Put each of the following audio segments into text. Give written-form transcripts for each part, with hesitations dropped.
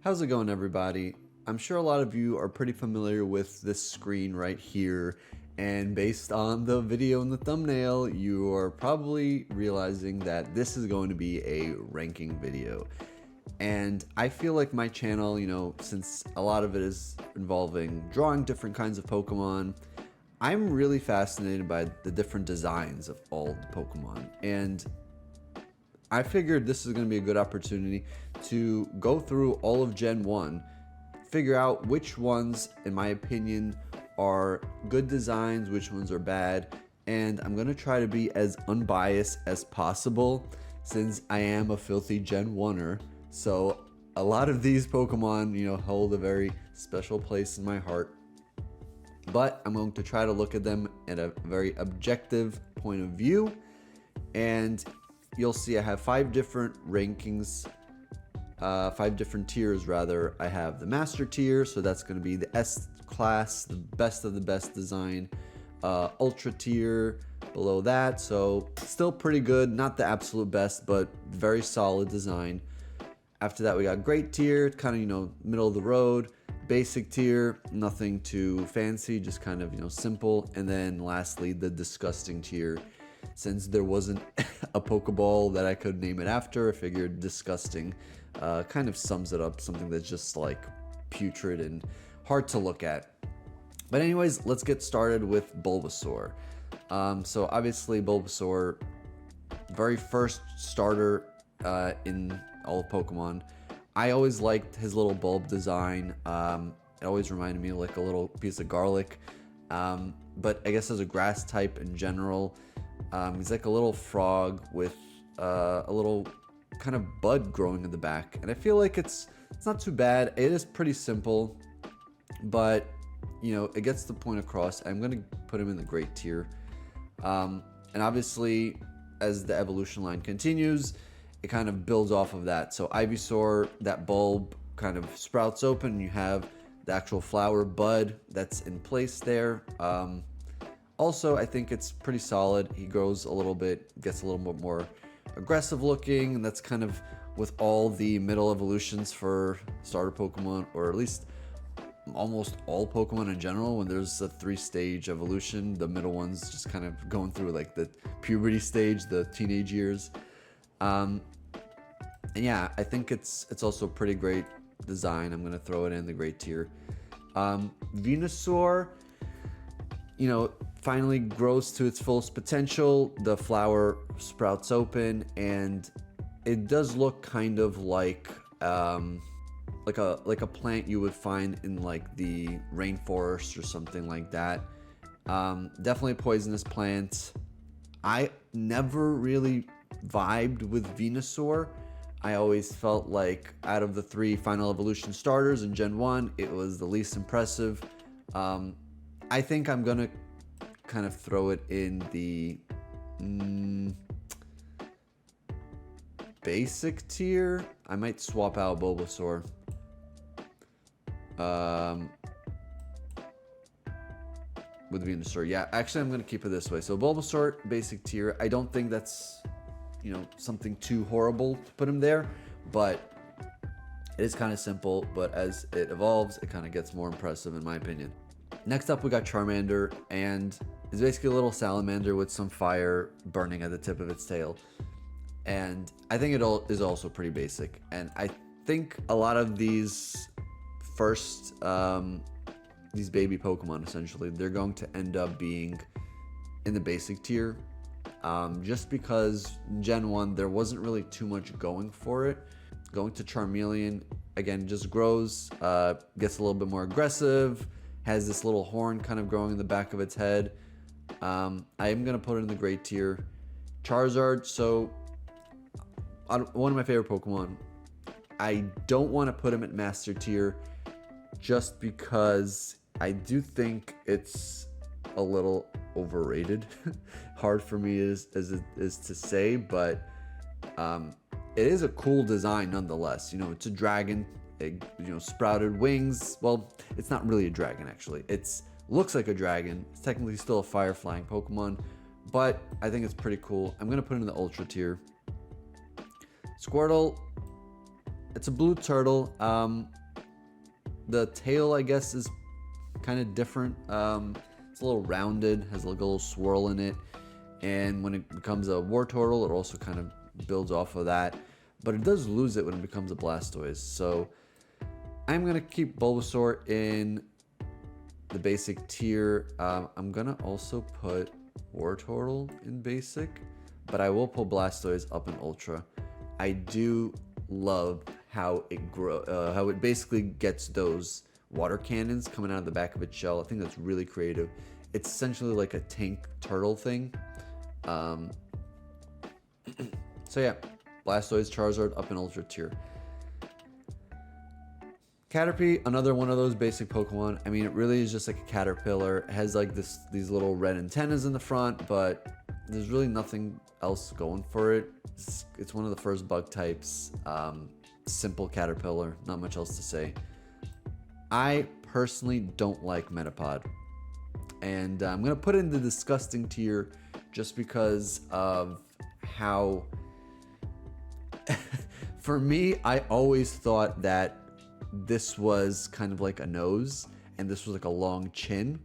How's it going, everybody? I'm sure a lot of you are pretty familiar with this screen right here, and based on the video and the thumbnail, you are probably realizing that this is going to be a ranking video. And I feel like my channel, since a lot of it is involving drawing different kinds of Pokemon, I'm really fascinated by the different designs of all the Pokemon. And I figured this is going to be a good opportunity to go through all of Gen 1, figure out which ones, in my opinion, are good designs, which ones are bad, and I'm going to try to be as unbiased as possible since I am a filthy Gen 1er. So a lot of these Pokemon, hold a very special place in my heart. But I'm going to try to look at them at a very objective point of view, and you'll see I have 5 different rankings, 5 different tiers rather. I have the master tier, so that's going to be the S class, the best of the best design. Ultra tier below that, so still pretty good, not the absolute best, but very solid design. After that, we got great tier, kind of, middle of the road. Basic tier, nothing too fancy, just kind of, simple. And then lastly, the disgusting tier. Since there wasn't a Pokeball that I could name it after, I figured disgusting kind of sums it up, something that's just like putrid and hard to look at. But anyways, let's get started with Bulbasaur. So obviously Bulbasaur, very first starter in all of Pokemon. I always liked his little bulb design. It always reminded me of like a little piece of garlic. But I guess as a grass type in general, he's like a little frog with a little kind of bud growing in the back. And I feel like it's not too bad. It is pretty simple, but it gets the point across. I'm going to put him in the great tier. And obviously, as the evolution line continues, it kind of builds off of that. So Ivysaur, that bulb kind of sprouts open, and you have the actual flower bud that's in place there. Also, I think it's pretty solid. He grows a little bit, gets a little bit more aggressive looking, and that's kind of with all the middle evolutions for starter Pokemon, or at least almost all Pokemon in general. When there's a 3-stage evolution, the middle one's just kind of going through like the puberty stage, the teenage years. And yeah, I think it's also a pretty great design. I'm gonna throw it in the great tier. Venusaur, finally grows to its fullest potential. The flower sprouts open, and it does look kind of like a plant you would find in like the rainforest or something like that. Definitely a poisonous plant. I never really vibed with Venusaur. I always felt like out of the 3 final evolution starters in Gen 1, it was the least impressive. I think I'm gonna kind of throw it in the basic tier. I might swap out Bulbasaur. With Venusaur. Yeah, actually I'm gonna keep it this way. So Bulbasaur, basic tier. I don't think that's something too horrible to put him there, but it is kind of simple. But as it evolves, it kind of gets more impressive in my opinion. Next up, we got Charmander, and it's basically a little salamander with some fire burning at the tip of its tail. And I think it is also pretty basic. And I think a lot of these first, these baby Pokemon, essentially, they're going to end up being in the basic tier. Just because Gen 1, there wasn't really too much going for it. Going to Charmeleon, again, just grows, gets a little bit more aggressive, has this little horn kind of growing in the back of its head. I am going to put it in the great tier. Charizard, so one of my favorite Pokemon. I don't want to put him at master tier just because I do think it's a little overrated. Hard for me as it is to say, but it is a cool design nonetheless. It's a dragon, sprouted wings. Well, it's not really a dragon actually. It's looks like a dragon. It's technically still a fire flying Pokemon, but I think it's pretty cool. I'm gonna put it in the ultra tier. Squirtle, It's a blue turtle. The tail, I guess, is kind of different. It's a little rounded, has like a little swirl in it. And when it becomes a war turtle, it also kind of builds off of that. But it does lose it when it becomes a Blastoise. So I'm going to keep Bulbasaur in the basic tier. I'm going to also put War Turtle in basic, but I will pull Blastoise up in Ultra. I do love how it how it basically gets those water cannons coming out of the back of its shell. I think that's really creative. It's essentially like a tank turtle thing. So yeah, Blastoise, Charizard up in Ultra tier. Caterpie, another one of those basic Pokemon. I mean, it really is just like a caterpillar. It has like these little red antennas in the front, but there's really nothing else going for it. It's one of the first bug types. Simple caterpillar, not much else to say. I personally don't like Metapod, and I'm gonna put it in the disgusting tier just because of how for me, I always thought that this was kind of like a nose and this was like a long chin.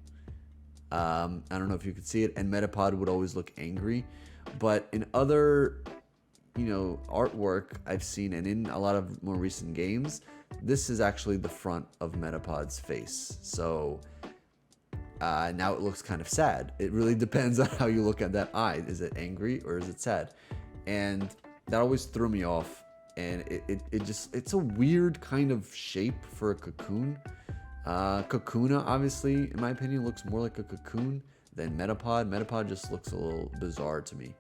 I don't know if you could see it, and Metapod would always look angry, but in other artwork I've seen, and in a lot of more recent games, this is actually the front of Metapod's face. So now it looks kind of sad. It really depends on how you look at that eye. Is it angry or is it sad? And that always threw me off. And it's a weird kind of shape for a cocoon. Kakuna, obviously, in my opinion, looks more like a cocoon than Metapod. Metapod just looks a little bizarre to me.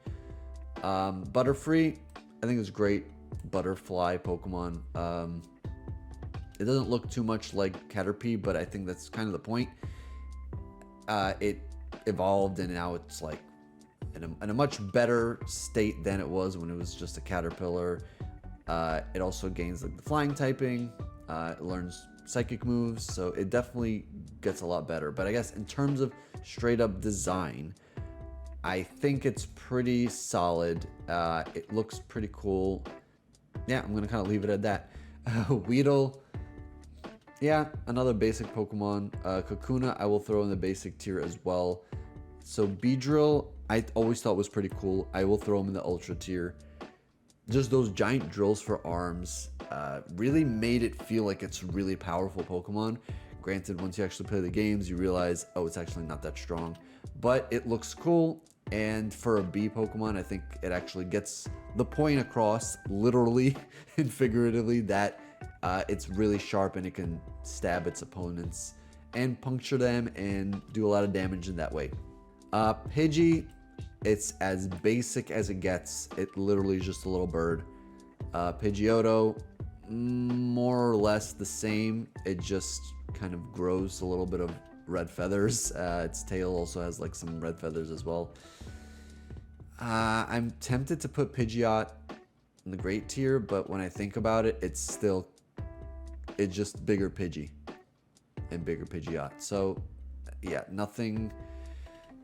Butterfree, I think is great. Butterfly Pokemon. It doesn't look too much like Caterpie, but I think that's kind of the point. It evolved and now it's like in a much better state than it was when it was just a caterpillar. It also gains like the flying typing. It learns psychic moves, so it definitely gets a lot better. But I guess in terms of straight up design, I think it's pretty solid. It looks pretty cool. Yeah, I'm gonna kind of leave it at that. Weedle, yeah, another basic Pokemon. Kakuna, I will throw in the basic tier as well. So Beedrill, I always thought was pretty cool. I will throw him in the Ultra tier. Just those giant drills for arms really made it feel like it's really powerful Pokemon. Granted, once you actually play the games, you realize, oh, it's actually not that strong. But it looks cool, and for a bee Pokemon, I think it actually gets the point across, literally and figuratively, that it's really sharp and it can stab its opponents and puncture them and do a lot of damage in that way. Pidgey, it's as basic as it gets. It literally is just a little bird. Pidgeotto, more or less the same. It just kind of grows a little bit of red feathers. Its tail also has like some red feathers as well. I'm tempted to put Pidgeot in the great tier, but when I think about it, it's just bigger Pidgey and bigger Pidgeot. So yeah, nothing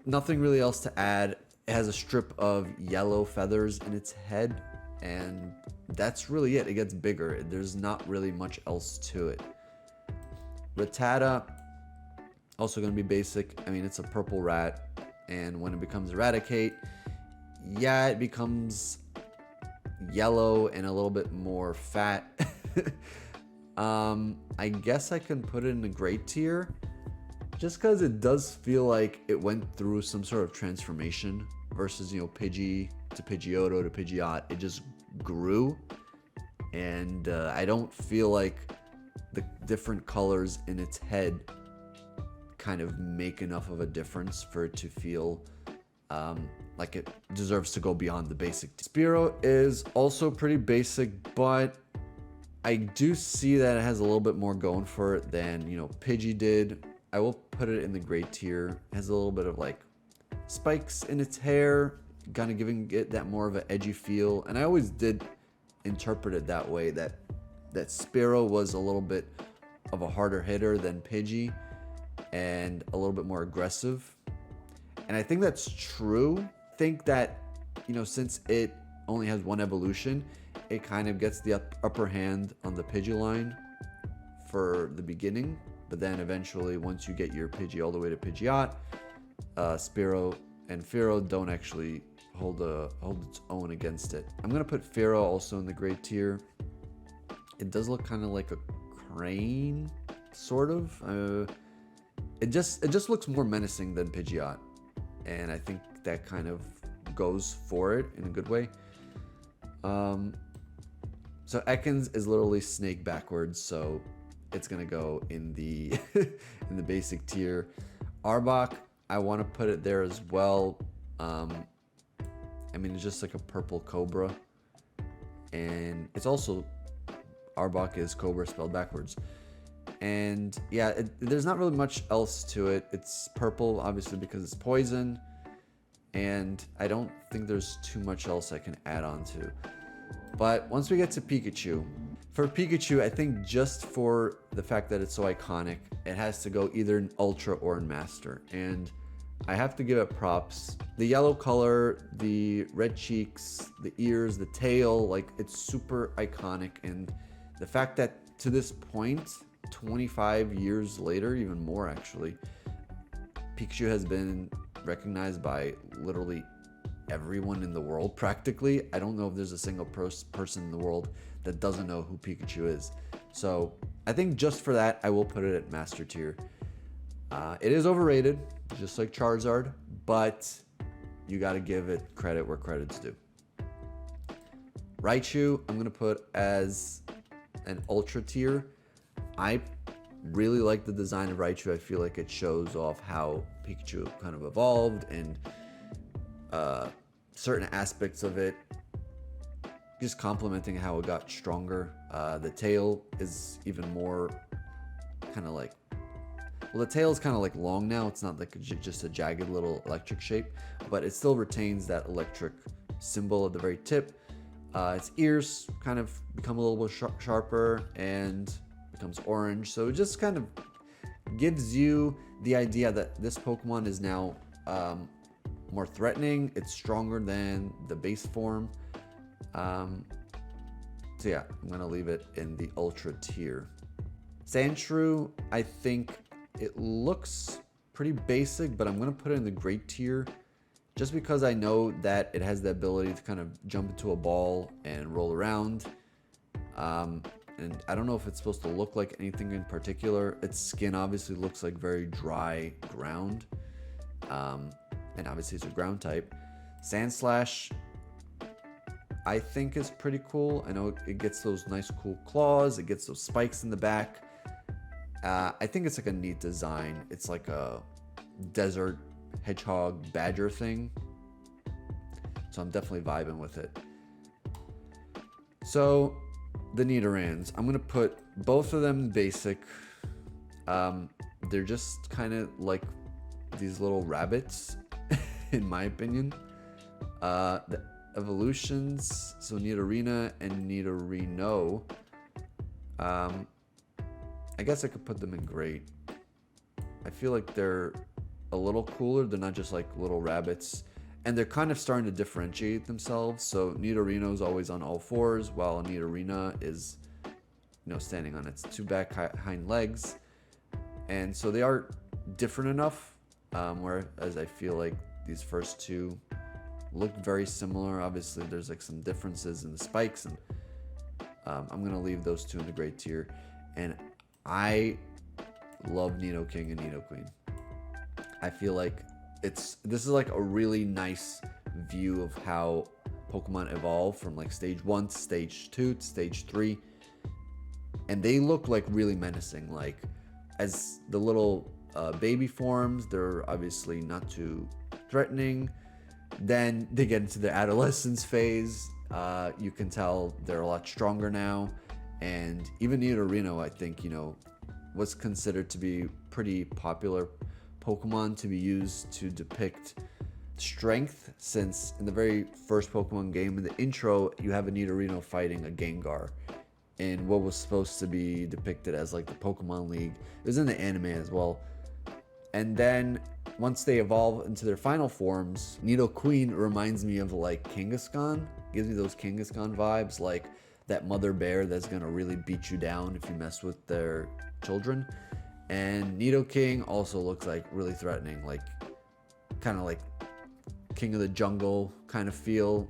really else to add. It has a strip of yellow feathers in its head, and that's really it. It gets bigger. There's not really much else to it. Rattata, also going to be basic. I mean, it's a purple rat, and when it becomes Eradicate, yeah, it becomes yellow and a little bit more fat. I guess I can put it in the great tier, just because it does feel like it went through some sort of transformation versus, Pidgey to Pidgeotto to Pidgeot. It just grew, and I don't feel like the different colors in its head kind of make enough of a difference for it to feel like it deserves to go beyond the basic. Spearow is also pretty basic, but I do see that it has a little bit more going for it than, Pidgey did. I will put it in the great tier. It has a little bit of like spikes in its hair, kind of giving it that more of an edgy feel. And I always did interpret it that way, that Spearow was a little bit of a harder hitter than Pidgey and a little bit more aggressive. And I think that's true. I think that, since it only has one evolution, it kind of gets the upper hand on the Pidgeline for the beginning, but then eventually, once you get your Pidgey all the way to Pidgeot, Spearow and Fearow don't actually hold its own against it. I'm gonna put Fearow also in the great tier. It does look kind of like a crane, sort of. It just looks more menacing than Pidgeot, and I think that kind of goes for it in a good way. So Ekans is literally Snake backwards, so it's gonna go in the in the basic tier. Arbok, I want to put it there as well. I mean, it's just like a purple cobra, and it's also Arbok is cobra spelled backwards. And yeah, there's not really much else to it. It's purple, obviously, because it's poison, and I don't think there's too much else I can add on to. But once we get to Pikachu, for Pikachu, I think just for the fact that it's so iconic, it has to go either in Ultra or in Master. And I have to give it props. The yellow color, the red cheeks, the ears, the tail, like, it's super iconic. And the fact that to this point, 25 years later, even more actually, Pikachu has been recognized by literally everyone in the world practically. I don't know if there's a single person in the world that doesn't know who Pikachu is. So I think just for that, I will put it at Master tier. It is overrated, just like Charizard, but you got to give it credit where credit's due. Raichu, I'm going to put as an Ultra tier. I really like the design of Raichu. I feel like it shows off how Pikachu kind of evolved, and certain aspects of it, just complementing how it got stronger. The tail is even more kind of like, well, the tail is kind of like long now. It's not like just a jagged little electric shape, but it still retains that electric symbol at the very tip. Its ears kind of become a little bit sharper and becomes orange. So it just kind of gives you the idea that this Pokemon is now more threatening. It's stronger than the base form. So yeah, I'm gonna leave it in the Ultra tier. Sandshrew, I think it looks pretty basic, but I'm gonna put it in the great tier just because I know that it has the ability to kind of jump into a ball and roll around. And I don't know if it's supposed to look like anything in particular. Its skin obviously looks like very dry ground. And obviously it's a ground type. Sandslash, I think is pretty cool. I know it gets those nice cool claws. It gets those spikes in the back. I think it's like a neat design. It's like a desert hedgehog badger thing. So I'm definitely vibing with it. So the Nidorans, I'm gonna put both of them basic. They're just kind of like these little rabbits, in my opinion. The evolutions, so Nidorina and Nidorino, I guess I could put them in great. I feel like they're a little cooler. They're not just like little rabbits, and they're kind of starting to differentiate themselves. So Nidorino is always on all fours, while Nidorina is, standing on its two back hind legs. And so they are different enough, whereas I feel like these first two look very similar. Obviously, there's like some differences in the spikes, and I'm gonna leave those two in the great tier. And I love Nidoking and Nidoqueen. I feel like this is like a really nice view of how Pokemon evolve from like stage 1 to stage 2 to stage 3, and they look like really menacing. Like, as the little baby forms, they're obviously not too threatening. Then they get into the adolescence phase. You can tell they're a lot stronger now. And even Nidorino, I think, was considered to be pretty popular Pokemon to be used to depict strength, since in the very first Pokemon game, in the intro, you have a Nidorino fighting a Gengar in what was supposed to be depicted as like the Pokemon League. It was in the anime as well. And then once they evolve into their final forms, Nidoqueen reminds me of like Kangaskhan. gives me those Kangaskhan vibes, like that mother bear that's gonna really beat you down if you mess with their children. And Nidoking also looks like really threatening, like kind of like King of the Jungle kind of feel.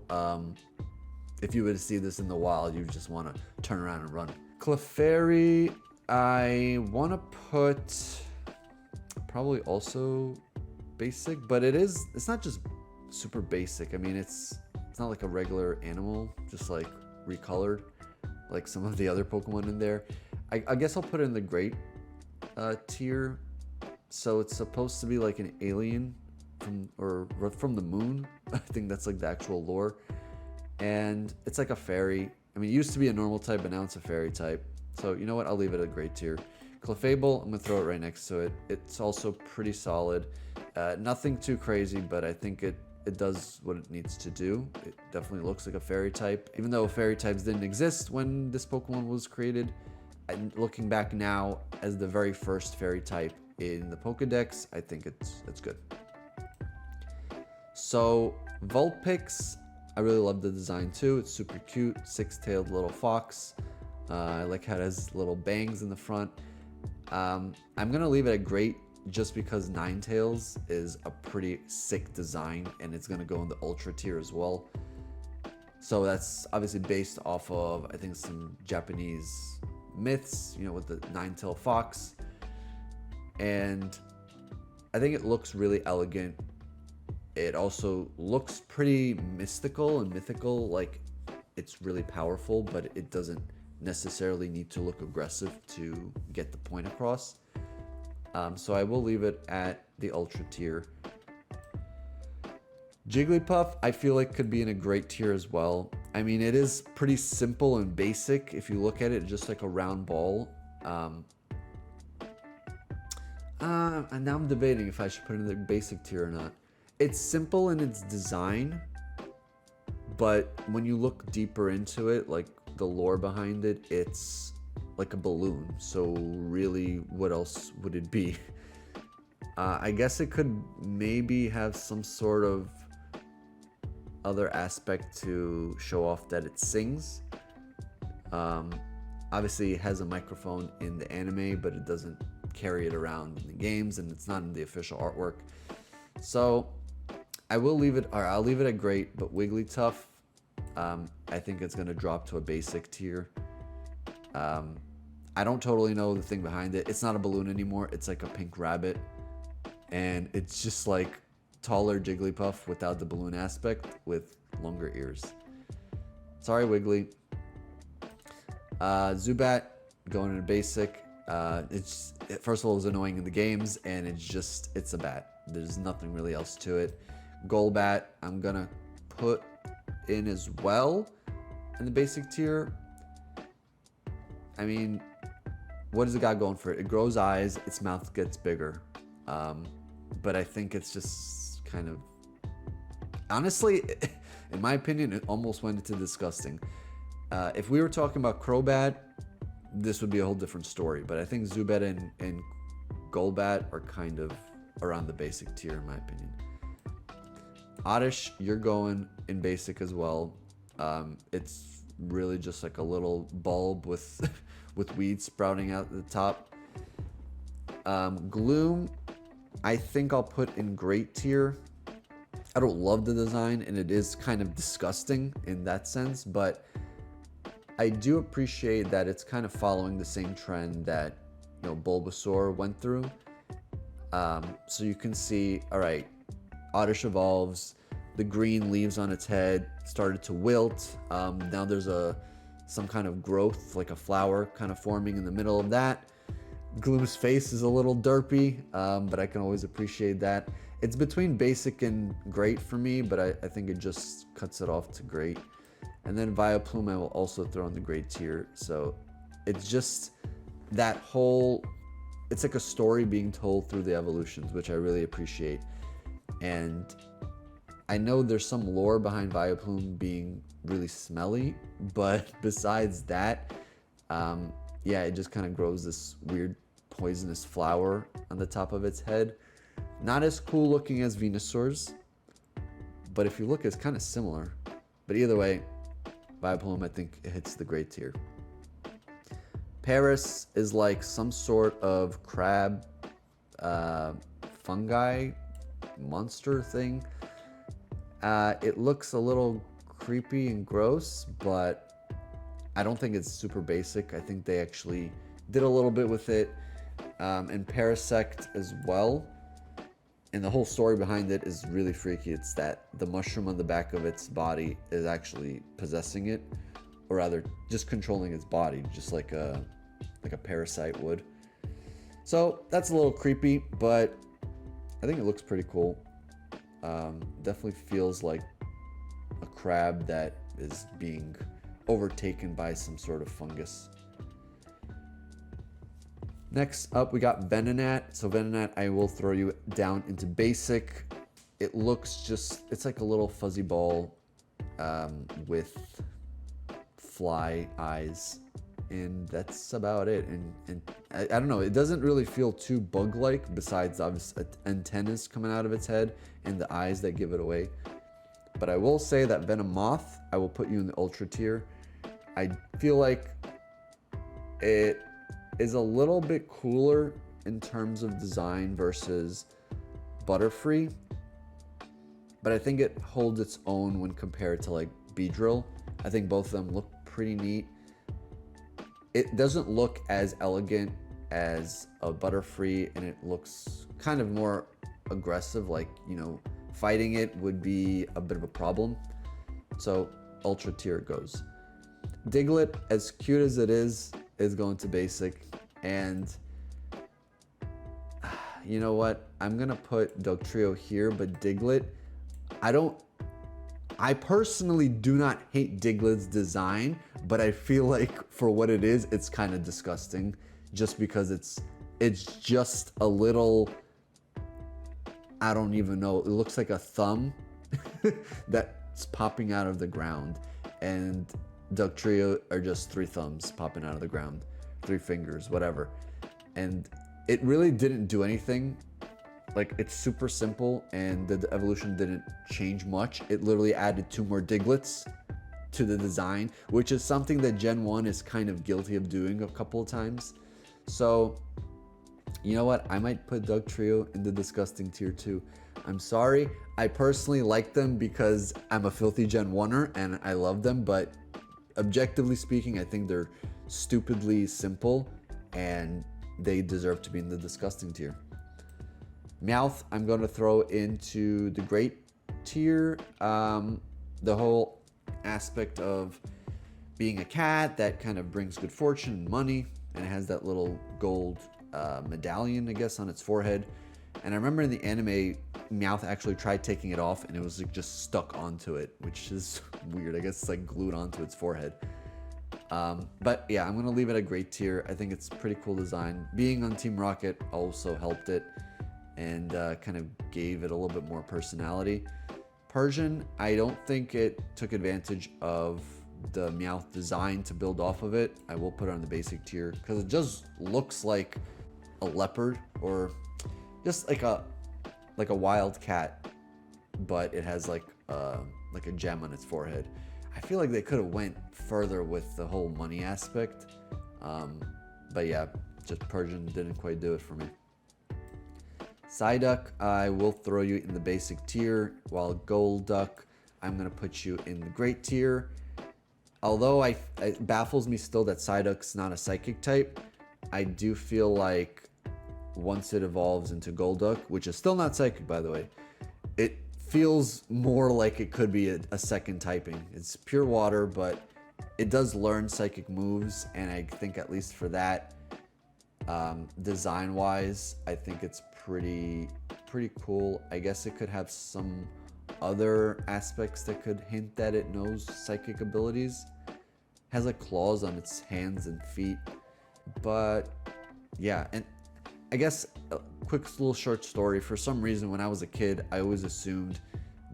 If you were to see this in the wild, you just want to turn around and run. Clefairy, I want to put probably also basic, but it's not just super basic. I mean, it's not like a regular animal, just like recolored, like some of the other Pokemon in there. I guess I'll put it in the great tier. So it's supposed to be like an alien from the moon. I think that's like the actual lore. And it's like a fairy. I mean, it used to be a normal type, but now it's a fairy type. So you know what? I'll leave it a great tier. Clefable, I'm going to throw it right next to it. It's also pretty solid. Nothing too crazy, but I think it does what it needs to do. It definitely looks like a fairy type. Even though fairy types didn't exist when this Pokemon was created, and looking back now as the very first fairy type in the Pokedex, I think it's good. So Vulpix, I really love the design too. It's super cute, six-tailed little fox. I like how it has little bangs in the front. I'm gonna leave it at great just because Ninetales is a pretty sick design, and it's gonna go in the Ultra tier as well. So that's obviously based off of, I think, some Japanese myths, with the nine-tailed fox. And I think it looks really elegant. It also looks pretty mystical and mythical, like it's really powerful, but it doesn't necessarily need to look aggressive to get the point across. So I will leave it at the Ultra tier. Jigglypuff, I feel like could be in a great tier as well. I mean, it is pretty simple and basic if you look at it, just like a round ball. And now I'm debating if I should put it in the basic tier or not. It's simple in its design, but when you look deeper into it, like the lore behind it, it's like a balloon. So really, what else would it be? I guess it could maybe have some sort of other aspect to show off that it sings. Obviously, it has a microphone in the anime, but it doesn't carry it around in the games, and it's not in the official artwork. So I'll leave it at great, but Wigglytuff, I think it's going to drop to a basic tier. I don't totally know the thing behind it. It's not a balloon anymore. It's like a pink rabbit. And it's just like taller Jigglypuff without the balloon aspect with longer ears. Sorry, Wiggly. Zubat, going into basic. First of all, it was annoying in the games, and it's a bat. There's nothing really else to it. Golbat, I'm gonna put in as well in the basic tier. I mean, what does it got going for it? It grows eyes, its mouth gets bigger. But I think it's just kind of, honestly, in my opinion, it almost went into disgusting. If we were talking about Crobat, this would be a whole different story. But I think Zubat and Golbat are kind of around the basic tier, in my opinion. Oddish, you're going in basic as well. It's really just like a little bulb with weeds sprouting out the top. Gloom, I think I'll put in great tier. I don't love the design, and it is kind of disgusting in that sense, but I do appreciate that it's kind of following the same trend that Bulbasaur went through. So you can see, all right, Oddish evolves, the green leaves on its head started to wilt. Now there's some kind of growth, like a flower kind of forming in the middle of that. Gloom's face is a little derpy, but I can always appreciate that. It's between basic and great for me, but I think it just cuts it off to great. And then Vileplume I will also throw in the great tier. So it's just that whole, it's like a story being told through the evolutions, which I really appreciate. And I know there's some lore behind Vileplume being really smelly, but besides that, yeah, it just kind of grows this weird poisonous flower on the top of its head. Not as cool looking as Venusaur's, but if you look, it's kind of similar. But either way, Vileplume, I think it hits the great tier. Paris is like some sort of crab, fungi, monster thing. It looks a little creepy and gross, but I don't think it's super basic. I think they actually did a little bit with it. And Parasect as well. And the whole story behind it is really freaky. It's that the mushroom on the back of its body is actually possessing it, or rather just controlling its body, just like a parasite would. So that's a little creepy, but I think it looks pretty cool. Definitely feels like a crab that is being overtaken by some sort of fungus. Next up, we got Venonat. So Venonat, I will throw you down into basic. It looks just, it's like a little fuzzy ball with fly eyes. And that's about it. And I don't know, it doesn't really feel too bug-like, besides obviously antennas coming out of its head and the eyes that give it away. But I will say that Venomoth, I will put you in the Ultra tier. I feel like it is a little bit cooler in terms of design versus Butterfree, but I think it holds its own when compared to like Beedrill. I think both of them look pretty neat. It doesn't look as elegant as a Butterfree, and it looks kind of more aggressive, like, you know, fighting it would be a bit of a problem. So Ultra tier goes. Diglett, as cute as it is going to basic. And you know what? I'm going to put Dugtrio here, but Diglett, I personally do not hate Diglett's design, but I feel like for what it is, it's kind of disgusting, just because it's just a little, I don't even know. It looks like a thumb that's popping out of the ground, and Dugtrio are just 3 thumbs popping out of the ground, 3 fingers, whatever. And it really didn't do anything. Like, it's super simple, and the evolution didn't change much. It literally added 2 more Digletts to the design, which is something that Gen 1 is kind of guilty of doing a couple of times. So, you know what? I might put Dugtrio in the disgusting tier 2. I'm sorry. I personally like them because I'm a filthy Gen 1er and I love them, but objectively speaking, I think they're stupidly simple and they deserve to be in the disgusting tier. Meowth, I'm going to throw into the great tier. The whole aspect of being a cat that kind of brings good fortune and money, and it has that little gold medallion, I guess, on its forehead. And I remember in the anime, Meowth actually tried taking it off, and it was like just stuck onto it, which is weird. I guess it's like glued onto its forehead. But yeah, I'm going to leave it a great tier. I think it's pretty cool design. Being on Team Rocket also helped it and kind of gave it a little bit more personality. Persian, I don't think it took advantage of the Meowth design to build off of it. I will put it on the basic tier because it just looks like a leopard, or just like a wild cat, but it has like a gem on its forehead. I feel like they could have went further with the whole money aspect, but yeah, just Persian didn't quite do it for me. Psyduck, I will throw you in the basic tier, while Golduck, I'm going to put you in the great tier. Although it baffles me still that Psyduck's not a psychic type, I do feel like once it evolves into Golduck, which is still not psychic by the way, it feels more like it could be a second typing. It's pure water, but it does learn psychic moves, and I think at least for that, design wise, I think it's pretty cool. I guess it could have some other aspects that could hint that it knows psychic abilities. It has like claws on its hands and feet, but yeah. And I guess a quick little short story. For some reason, when I was a kid, I always assumed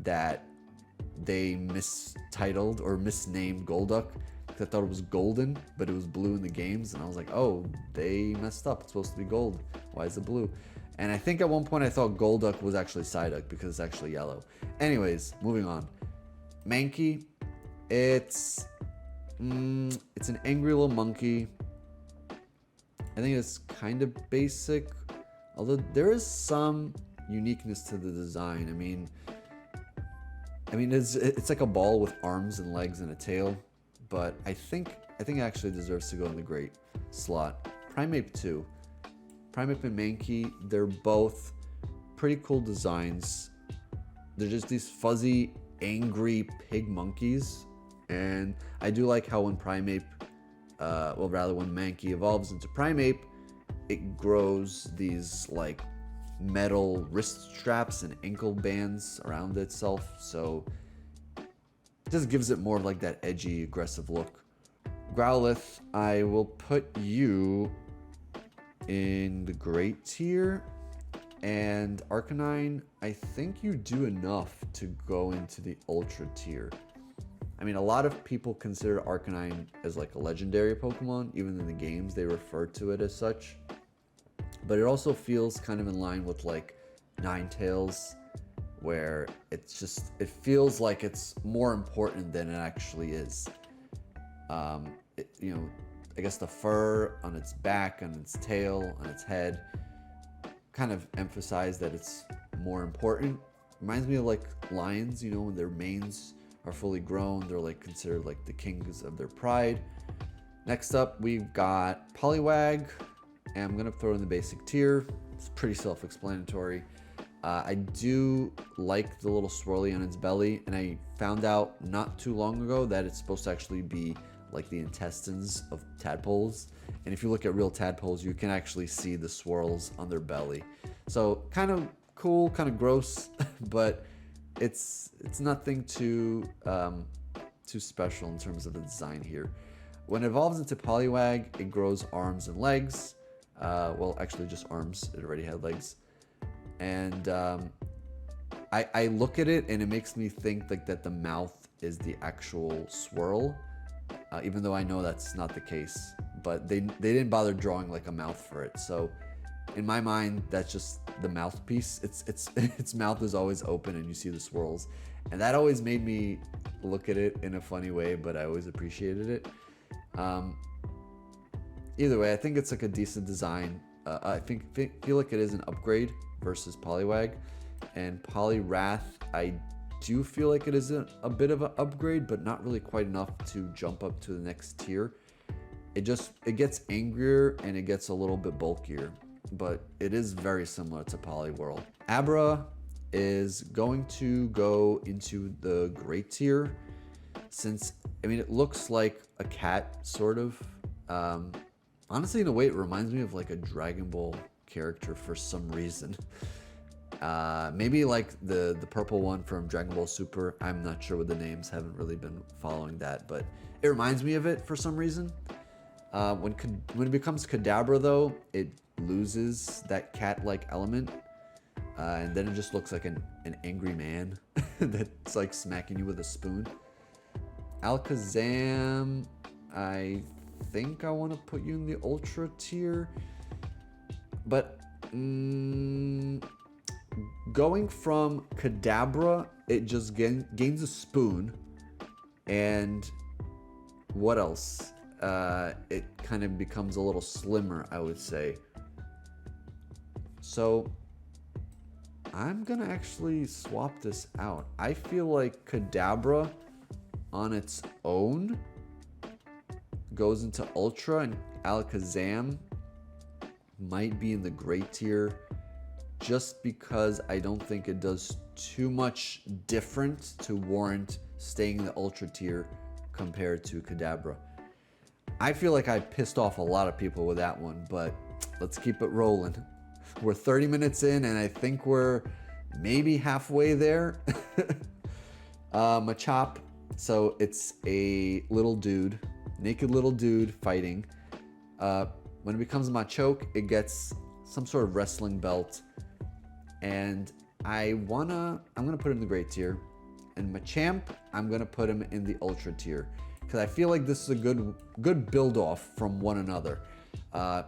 that they mistitled or misnamed Golduck. I thought it was golden, but it was blue in the games, and I was like, oh, they messed up. It's supposed to be gold. Why is it blue? And I think at one point I thought Golduck was actually Psyduck because it's actually yellow. Anyways, moving on. Mankey, it's It's an angry little monkey. I think it's kind of basic, although there is some uniqueness to the design. I mean, it's like a ball with arms and legs and a tail, but I think it actually deserves to go in the great slot. Primeape 2. Primeape and Mankey, they're both pretty cool designs. They're just these fuzzy, angry pig monkeys, and I do like how when Primeape, when Mankey evolves into Primeape, it grows these like metal wrist straps and ankle bands around itself, so it just gives it more of like that edgy, aggressive look. Growlithe, I will put you in the great tier, and Arcanine, I think you do enough to go into the ultra tier. I mean, a lot of people consider Arcanine as like a legendary Pokemon, even in the games they refer to it as such. But it also feels kind of in line with like Ninetales, where it feels like it's more important than it actually is. I guess the fur on its back, on its tail, on its head, kind of emphasize that it's more important. Reminds me of like lions, when their manes are fully grown, they're like considered like the kings of their pride. Next up, we've got Poliwag, and I'm gonna throw in the basic tier. It's pretty self-explanatory. I do like the little swirly on its belly, and I found out not too long ago that it's supposed to actually be like the intestines of tadpoles. And if you look at real tadpoles, you can actually see the swirls on their belly. So kind of cool, kind of gross, but it's nothing too special in terms of the design here. When it evolves into Poliwag, it grows arms and legs. Well, actually just arms. It already had legs. And I look at it and it makes me think like that the mouth is the actual swirl, even though I know that's not the case. But they didn't bother drawing like a mouth for it. So in my mind, that's just the mouthpiece. Its mouth is always open and you see the swirls. And that always made me look at it in a funny way, but I always appreciated it. Either way, I think it's like a decent design. I feel like it is an upgrade versus Poliwag. And Poliwrath, I do feel like it is a bit of an upgrade, but not really quite enough to jump up to the next tier. It gets angrier and it gets a little bit bulkier, but it is very similar to Poliwhirl. Abra is going to go into the great tier, since it looks like a cat sort of. Honestly, in a way, it reminds me of like a Dragon Ball character for some reason. Maybe like the purple one from Dragon Ball Super. I'm not sure what the names, haven't really been following that, but it reminds me of it for some reason. When it becomes Kadabra though, it loses that cat-like element, and then it just looks like an angry man that's like smacking you with a spoon. Alakazam, I think I want to put you in the ultra tier, but going from Kadabra, it just gains a spoon, and what else? It kind of becomes a little slimmer, I would say. So I'm gonna actually swap this out. I feel like Kadabra on its own goes into Ultra, and Alakazam might be in the great tier, just because I don't think it does too much different to warrant staying in the Ultra tier compared to Kadabra. I feel like I pissed off a lot of people with that one, but let's keep it rolling. We're 30 minutes in, and I think we're maybe halfway there. Machop, so it's a little dude, naked little dude fighting. When it becomes Machoke, it gets some sort of wrestling belt, and I'm gonna put it in the great tier. And Machamp, I'm gonna put him in the ultra tier, because I feel like this is a good build off from one another.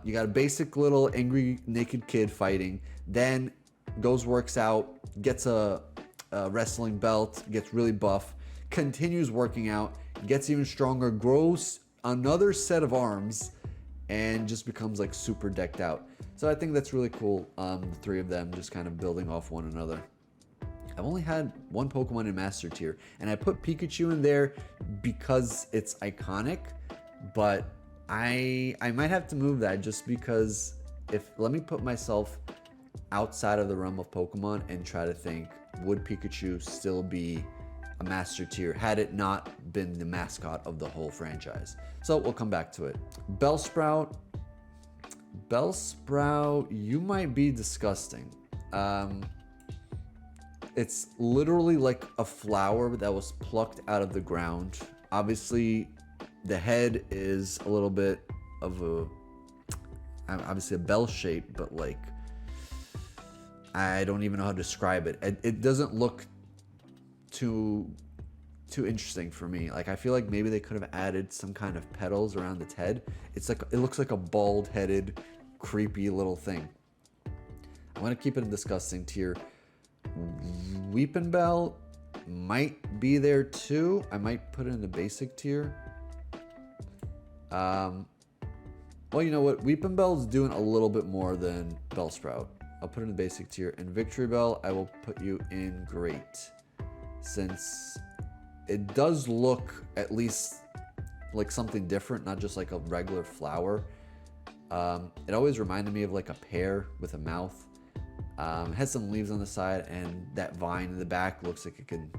You got a basic little angry naked kid fighting, then works out, gets a wrestling belt, gets really buff, continues working out, gets even stronger, grows another set of arms, and just becomes like super decked out. So I think that's really cool. The three of them just kind of building off one another. I've only had one Pokemon in Master Tier, and I put Pikachu in there because it's iconic, but I might have to move that just because let me put myself outside of the realm of Pokemon and try to think, would Pikachu still be a Master Tier had it not been the mascot of the whole franchise? So we'll come back to it. Bellsprout, you might be disgusting. It's literally like a flower that was plucked out of the ground. Obviously, the head is a little bit of obviously a bell shape, but like, I don't even know how to describe it. It doesn't look too interesting for me. Like, I feel like maybe they could have added some kind of petals around its head. It's like, it looks like a bald-headed, creepy little thing. I'm gonna keep it in disgusting tier. Weepinbell might be there too. I might put it in the basic tier. Well, you know what? Weepinbell's doing a little bit more than Bellsprout. I'll put it in the basic tier. And Victory Bell, I will put you in great, since it does look at least like something different, not just like a regular flower. It always reminded me of like a pear with a mouth. It has some leaves on the side, and that vine in the back looks like it could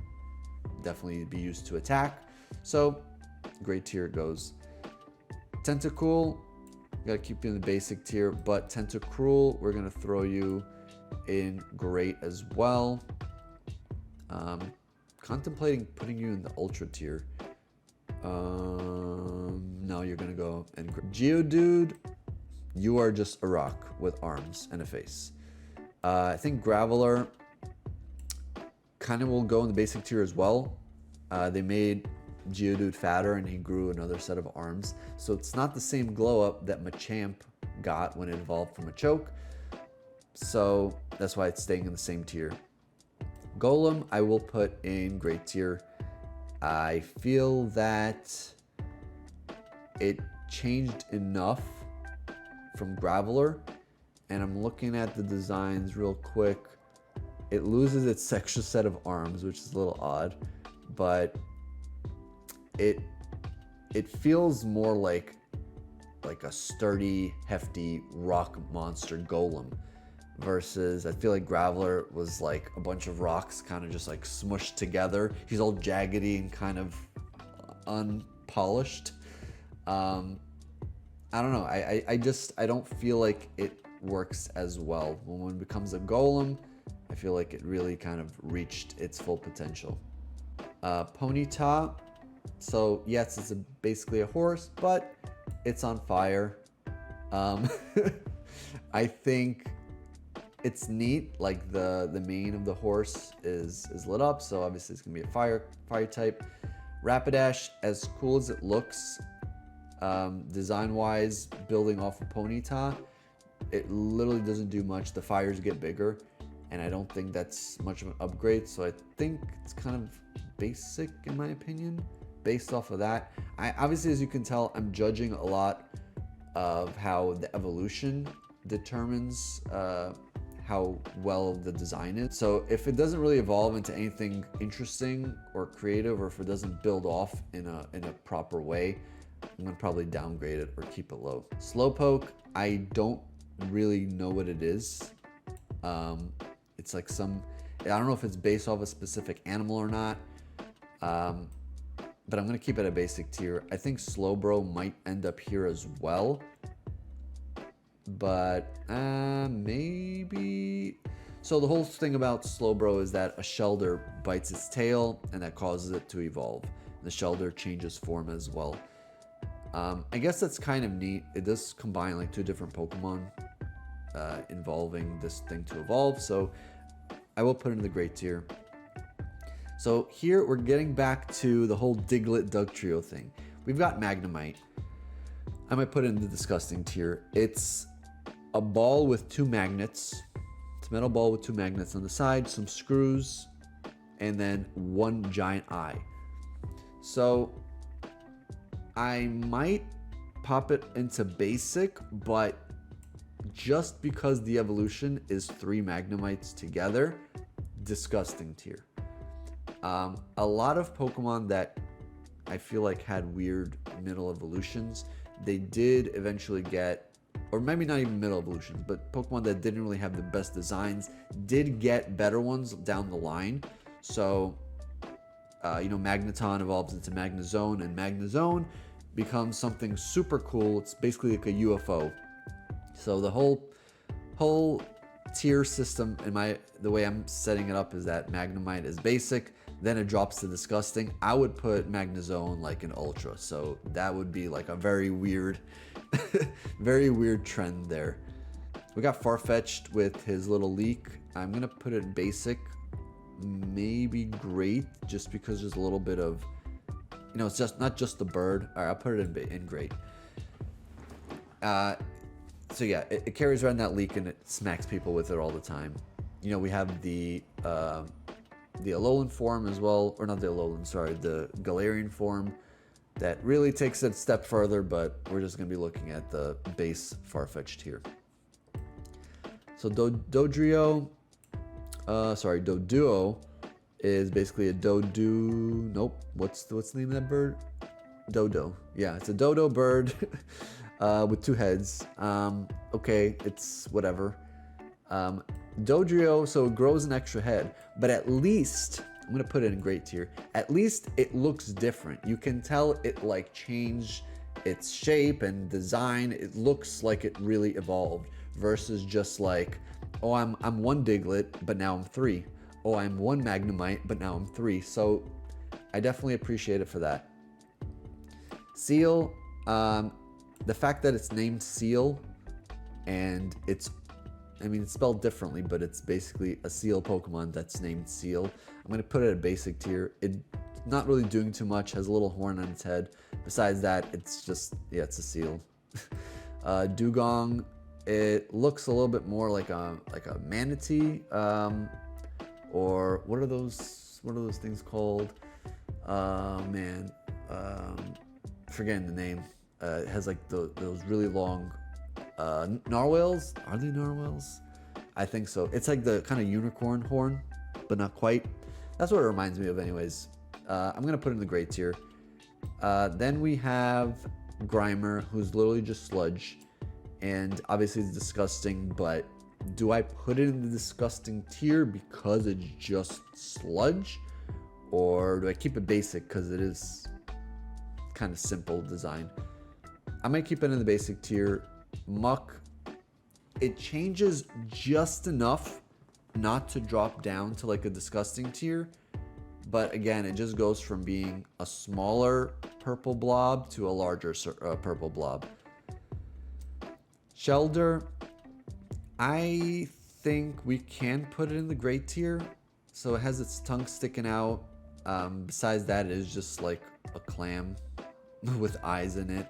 definitely be used to attack. So, great tier it goes. Tentacool, gotta keep you in the basic tier, but Tentacruel, we're gonna throw you in great as well. Contemplating putting you in the ultra tier. No, you're gonna go in Geodude. You are just a rock with arms and a face. I think Graveler kind of will go in the basic tier as well. They made Geodude fatter and he grew another set of arms. So it's not the same glow up that Machamp got when it evolved from a choke. So that's why it's staying in the same tier. Golem, I will put in great tier. I feel that it changed enough from Graveler. And I'm looking at the designs real quick. It loses its extra set of arms, which is a little odd, but it feels more like a sturdy, hefty rock monster golem, versus I feel like Graveler was like a bunch of rocks kind of just like smushed together. He's all jaggedy and kind of unpolished. I don't know. I don't feel like it works as well. When it becomes a golem, I feel like it really kind of reached its full potential. Ponyta, so yes, it's basically a horse, but it's on fire. I think it's neat, like the mane of the horse is lit up, so obviously it's gonna be a fire type. Rapidash, as cool as it looks, design wise, building off of Ponyta, it literally doesn't do much. The fires get bigger, and I don't think that's much of an upgrade, so I think it's kind of basic in my opinion based off of that. Obviously, as you can tell, I'm judging a lot of how the evolution determines how well the design is. So if it doesn't really evolve into anything interesting or creative, or if it doesn't build off in a proper way, I'm gonna probably downgrade it or keep it low. Slowpoke, I don't really know what it is. It's like I don't know if it's based off a specific animal or not, but I'm gonna keep it a basic tier. I think Slowbro might end up here as well, but maybe. So the whole thing about Slowbro is that a Shelder bites its tail, and that causes it to evolve. The Shelder changes form as well. I guess that's kind of neat. It does combine like two different Pokemon involving this thing to evolve, so I will put it in the great tier. So here we're getting back to the whole Diglett Dugtrio thing. We've got Magnemite. I might put it in the disgusting tier. It's a ball with two magnets. It's a metal ball with two magnets on the side, some screws, and then one giant eye. So I might pop it into basic, but just because the evolution is 3 Magnemites together, disgusting tier. A lot of Pokemon that I feel like had weird middle evolutions, they did eventually get, or maybe not even middle evolutions, but Pokemon that didn't really have the best designs did get better ones down the line. So, Magneton evolves into Magnezone, and Magnezone becomes something super cool. It's basically like a UFO. So the whole tier system, the way I'm setting it up, is that Magnemite is basic, then it drops to disgusting. I would put Magnezone like an ultra, so that would be like a very weird very weird trend there. We got Farfetch'd with his little leak. I'm gonna put it in basic, maybe great, just because there's a little bit of, it's just not just the bird. All right, I'll put it in great. So yeah, it carries around that leak and it smacks people with it all the time. We have the Alolan form as well, or not the Alolan, sorry, the Galarian form that really takes it a step further, but we're just going to be looking at the base Farfetch'd here. So Doduo is basically a what's the name of that bird? Dodo. Yeah, it's a dodo bird with 2 heads. Okay, it's whatever. Dodrio, so it grows an extra head, but at least, I'm going to put it in great tier, at least it looks different. You can tell it like changed its shape and design. It looks like it really evolved versus just like, oh, I'm 1 Diglett, but now I'm 3. Oh, I'm 1 Magnemite, but now I'm 3. So I definitely appreciate it for that. Seal, the fact that it's named Seal and it's spelled differently, but it's basically a seal Pokemon that's named Seal. I'm going to put it at basic tier. It's not really doing too much, has a little horn on its head. Besides that, it's just, it's a seal. Dugong, it looks a little bit more like a manatee, or what are those things called? Forgetting the name. It has like those really long narwhals. Are they narwhals? I think so. It's like the kind of unicorn horn, but not quite. That's what it reminds me of anyways. I'm gonna put it in the great tier. Then we have Grimer, who's literally just sludge, and obviously it's disgusting, but do I put it in the disgusting tier because it's just sludge, or do I keep it basic because it is kind of simple design? I might keep it in the basic tier. Muck, it changes just enough not to drop down to like a disgusting tier, but again, it just goes from being a smaller purple blob to a larger purple blob. Shelder, I think we can put it in the great tier. So it has its tongue sticking out. Besides that, it is just like a clam with eyes in it.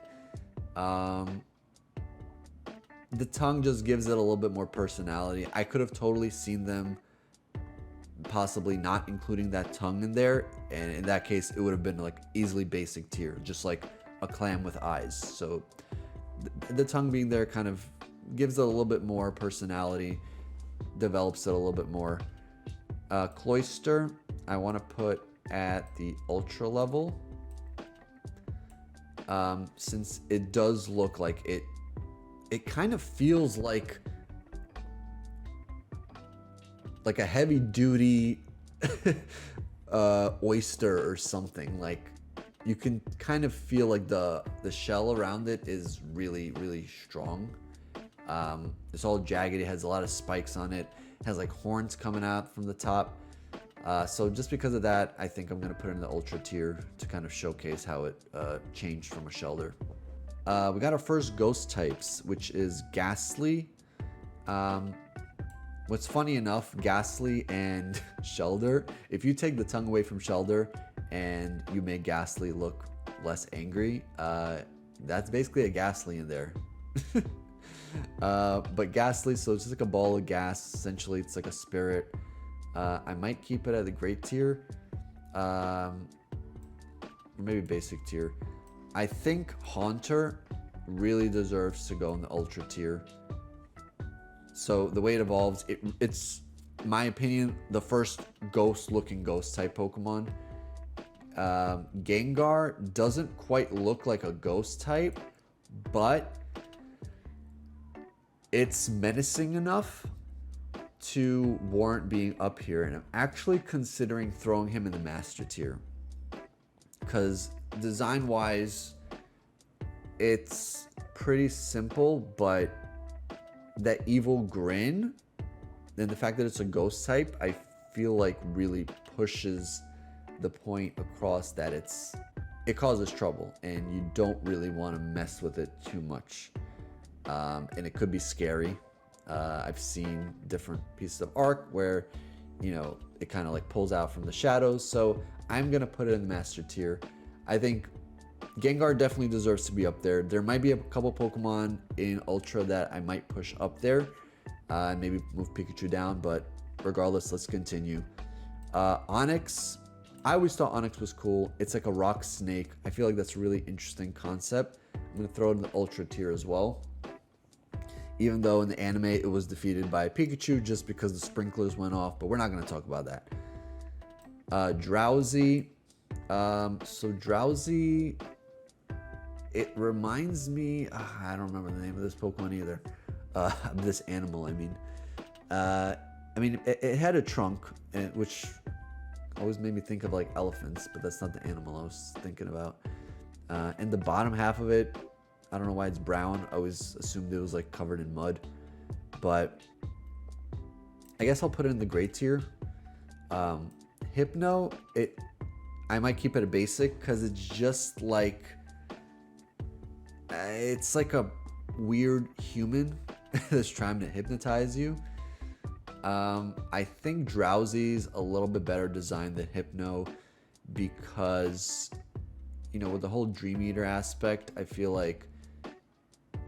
The tongue just gives it a little bit more personality. I could have totally seen them possibly not including that tongue in there, and in that case it would have been like easily basic tier, just like a clam with eyes. So the tongue being there kind of gives it a little bit more personality, develops it a little bit more. Cloyster, I want to put at the ultra level, since it does look like it kind of feels like a heavy duty oyster or something. Like you can kind of feel like the shell around it is really, really strong. It's all jagged. It has a lot of spikes on it. It has like horns coming out from the top. So just because of that, I think I'm going to put it in the ultra tier to kind of showcase how it changed from a Shelder. We got our first ghost types, which is Ghastly. What's funny enough, Ghastly and Shelder, if you take the tongue away from Shelder and you make Ghastly look less angry, that's basically a Ghastly in there. But Ghastly, so it's just like a ball of gas. Essentially, it's like a spirit. I might keep it at the great tier, or maybe basic tier. I think Haunter really deserves to go in the Ultra tier. So the way it evolves, it's, in my opinion, the first ghost-looking ghost-type Pokemon. Gengar doesn't quite look like a ghost type, but it's menacing enough to warrant being up here, and I'm actually considering throwing him in the Master tier. Because design-wise, it's pretty simple, but that evil grin and the fact that it's a ghost type, I feel like really pushes the point across that it causes trouble, and you don't really want to mess with it too much. And it could be scary. I've seen different pieces of art where, you know, it kind of like pulls out from the shadows. So I'm going to put it in the Master tier. I think Gengar definitely deserves to be up there. There might be a couple Pokemon in Ultra that I might push up there. Maybe move Pikachu down, but regardless, let's continue. Onix. I always thought Onix was cool. It's like a rock snake. I feel like that's a really interesting concept. I'm going to throw it in the Ultra tier as well. Even though in the anime it was defeated by Pikachu just because the sprinklers went off, but we're not going to talk about that. Drowsy. So Drowsy, it reminds me, I don't remember the name of this Pokemon either. This animal, I mean. It had a trunk, which always made me think of like elephants, but that's not the animal I was thinking about. And the bottom half of it, I don't know why it's brown. I always assumed it was like covered in mud, but I guess I'll put it in the gray tier. Hypno, I might keep it a basic because it's just like, it's like a weird human that's trying to hypnotize you. I think Drowsy's a little bit better designed than Hypno because, you know, with the whole Dream Eater aspect, I feel like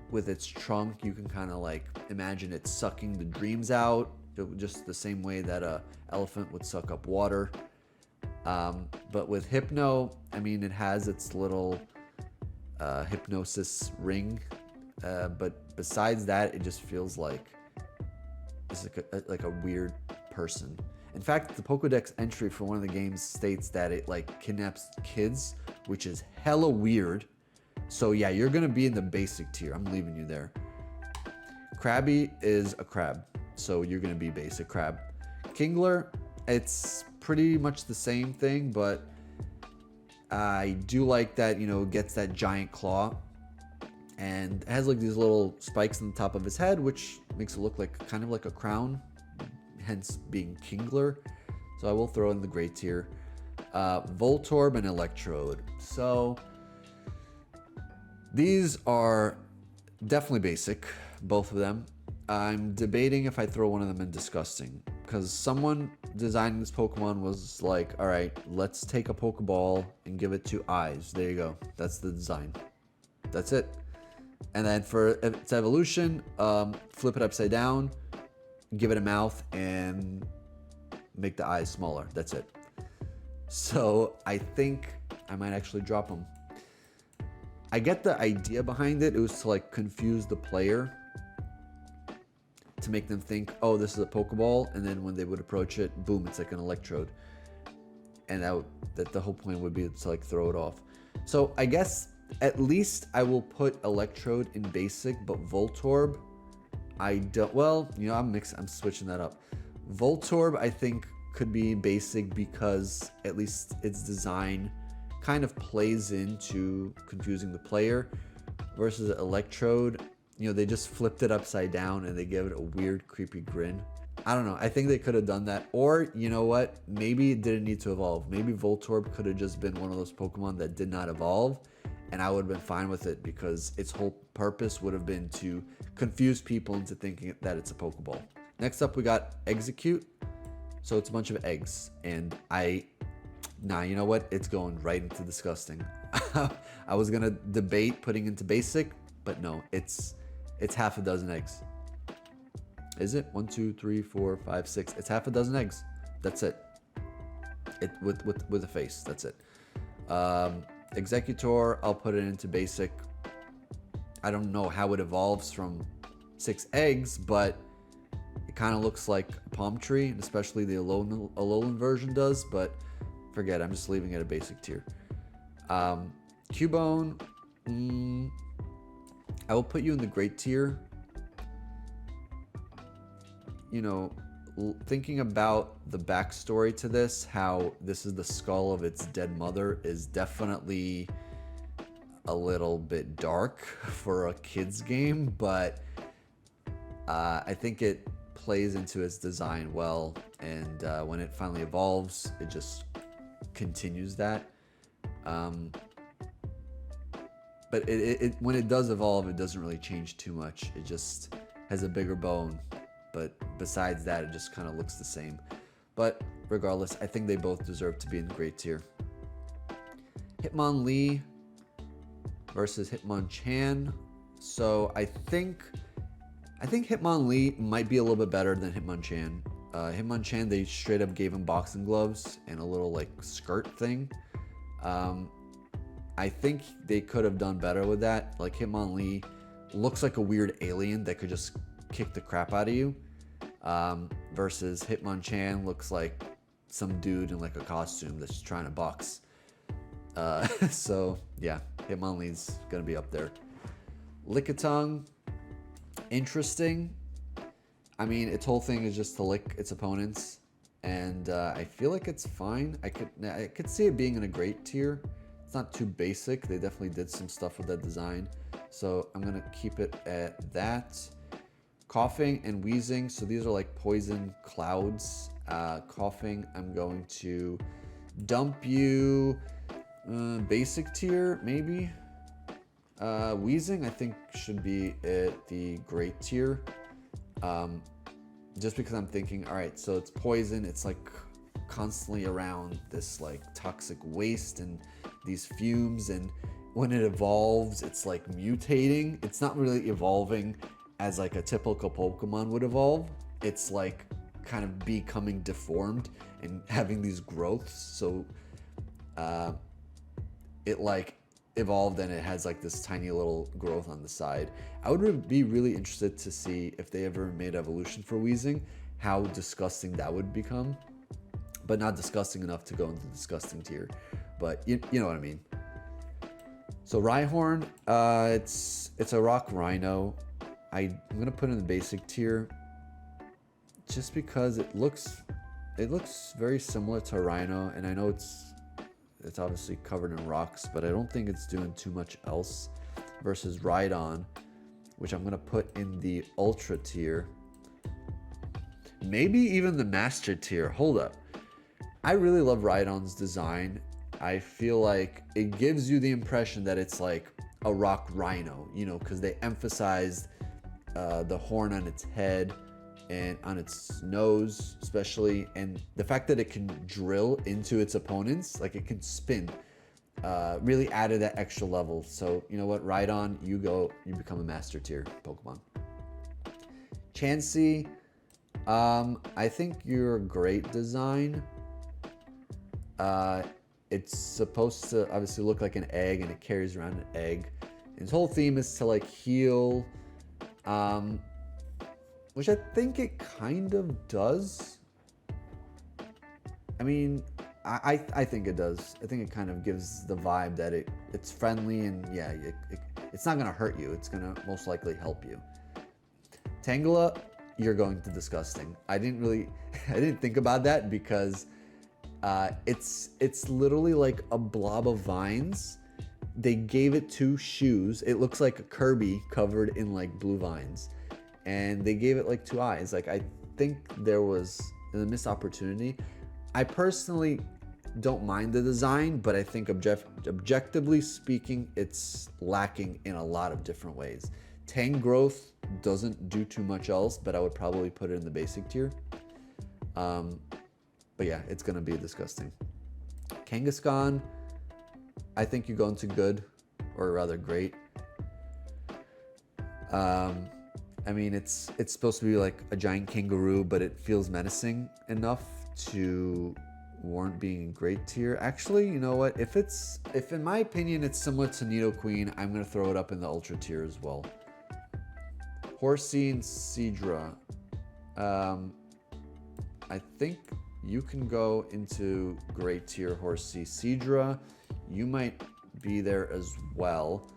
with its trunk, you can kind of like imagine it sucking the dreams out, just the same way that a elephant would suck up water. But with Hypno, I mean, it has its little hypnosis ring, but besides that, it just feels like it's like a weird person. In fact, the Pokedex entry for one of the games states that it like kidnaps kids, which is hella weird. So yeah, you're gonna be in the basic tier. I'm leaving you there. Krabby is a crab, so you're gonna be basic crab. Kingler, it's pretty much the same thing, but I do like that, you know, it gets that giant claw and it has like these little spikes on the top of his head, which makes it look like kind of like a crown, hence being Kingler. So I will throw in the gray tier. Voltorb and Electrode. So these are definitely basic, both of them. I'm debating if I throw one of them in disgusting, because someone designing this Pokemon was like, all right, let's take a Pokeball and give it 2 eyes. There you go. That's the design. That's it. And then for its evolution, flip it upside down, give it a mouth, and make the eyes smaller. That's it. So I think I might actually drop them. I get the idea behind it. It was to like confuse the player, to make them think, oh, this is a Pokeball, and then when they would approach it, boom, it's like an Electrode. And that the whole point would be to like throw it off. So I guess at least I will put Electrode in basic, but Voltorb, I don't, well, you know, I'm switching that up. Voltorb, I think, could be basic because at least its design kind of plays into confusing the player, versus Electrode, you know, they just flipped it upside down and they gave it a weird, creepy grin. I don't know. I think they could have done that. Or, you know what? Maybe it didn't need to evolve. Maybe Voltorb could have just been one of those Pokemon that did not evolve, and I would have been fine with it because its whole purpose would have been to confuse people into thinking that it's a Pokeball. Next up, we got Execute. So it's a bunch of eggs. And you know what? It's going right into disgusting. I was going to debate putting into basic, but no, it's half a dozen eggs. Is it? 1, 2, 3, 4, 5, 6. It's half a dozen eggs. That's it. With a face. That's it. Executor, I'll put it into basic. I don't know how it evolves from 6 eggs, but it kind of looks like a palm tree, and especially the Alolan version does, but forget it, I'm just leaving it a basic tier. Cubone, I will put you in the great tier. You know, thinking about the backstory to this, how this is the skull of its dead mother, is definitely a little bit dark for a kid's game, but I think it plays into its design well, and when it finally evolves, it just continues that. But when it does evolve, it doesn't really change too much. It just has a bigger bone, but besides that, it just kind of looks the same. But regardless, I think they both deserve to be in the great tier. Hitmonlee versus Hitmonchan. So I think Hitmonlee might be a little bit better than Hitmonchan. Hitmonchan, they straight up gave him boxing gloves and a little like skirt thing. I think they could have done better with that. Like Hitmonlee looks like a weird alien that could just kick the crap out of you. Versus Hitmonchan looks like some dude in like a costume that's trying to box. So yeah, Hitmonlee's gonna be up there. Lickitung, interesting. I mean, its whole thing is just to lick its opponents, and I feel like it's fine. I could see it being in a great tier. It's not too basic. They definitely did some stuff with that design, so I'm gonna keep it at that. Coughing and wheezing, so these are like poison clouds. Coughing, I'm going to dump you basic tier, maybe. Wheezing, I think, should be at the great tier. Just because I'm thinking, all right, so it's poison, it's like constantly around this like toxic waste and these fumes, and when it evolves, it's like mutating. It's not really evolving as like a typical Pokemon would evolve. It's like kind of becoming deformed and having these growths. So it like evolved and it has like this tiny little growth on the side. I would be really interested to see if they ever made evolution for Weezing, how disgusting that would become, but not disgusting enough to go into the disgusting tier, but you know what I mean. So Rhyhorn, it's a rock rhino. I'm gonna put it in the basic tier just because it looks very similar to a rhino, and I know it's obviously covered in rocks, but I don't think it's doing too much else. Versus Rhydon, which I'm gonna put in the ultra tier, maybe even the master tier. Hold up, I really love Rhydon's design. I feel like it gives you the impression that it's like a rock rhino, you know, because they emphasized the horn on its head and on its nose especially, and the fact that it can drill into its opponents, like it can spin, really added that extra level. So you know what, Rhydon, you become a master tier Pokemon. Chansey, I think you're a great design. It's supposed to obviously look like an egg, and it carries around an egg. Its whole theme is to like heal, which I think it kind of does. I mean, I think it does. I think it kind of gives the vibe that it's friendly, and yeah, it's not gonna hurt you. It's gonna most likely help you. Tangela, you're going to disgusting. I didn't think about that because it's literally like a blob of vines. They gave it 2 shoes. It looks like a Kirby covered in like blue vines, and they gave it like 2 eyes. Like, I think there was a missed opportunity. I personally don't mind the design, but I think objectively speaking, it's lacking in a lot of different ways. Tang growth doesn't do too much else, but I would probably put it in the basic tier. But yeah, it's gonna be disgusting. Kangaskhan, I think you go into good, or rather great. I mean, it's supposed to be like a giant kangaroo, but it feels menacing enough to warrant being in great tier. Actually, you know what? If in my opinion it's similar to Nidoqueen, I'm gonna throw it up in the ultra tier as well. Horsea and Seadra. I think you can go into great tier. Horsea. Seadra, you might be there as well.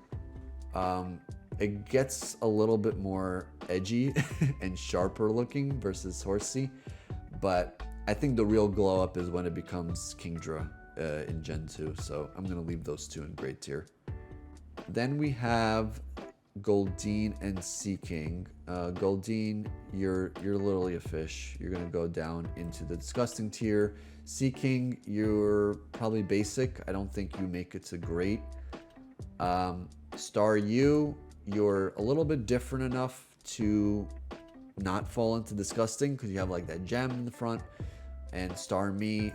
It gets a little bit more edgy and sharper looking versus Horsea, but I think the real glow up is when it becomes Kingdra in Gen 2, so I'm gonna leave those two in great tier. Then we have Goldeen and Seaking. Goldeen, you're literally a fish. You're gonna go down into the disgusting tier. Seaking, you're probably basic. I don't think you make it to great. Staryu, you're a little bit different enough to not fall into disgusting because you have like that gem in the front. And Starmie,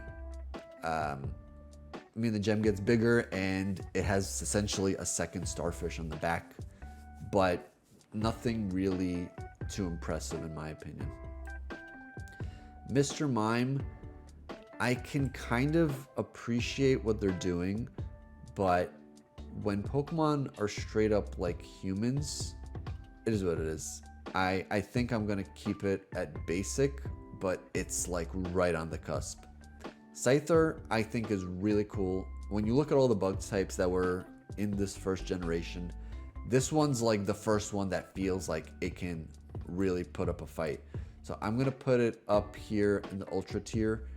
the gem gets bigger and it has essentially a second starfish on the back, but nothing really too impressive in my opinion. Mr. Mime, I can kind of appreciate what they're doing, but when Pokemon are straight up like humans, it is what it is. I think I'm gonna keep it at basic, but it's like right on the cusp. Scyther, I think, is really cool. When you look at all the bug types that were in this first generation, this one's like the first one that feels like it can really put up a fight. So I'm gonna put it up here in the ultra tier.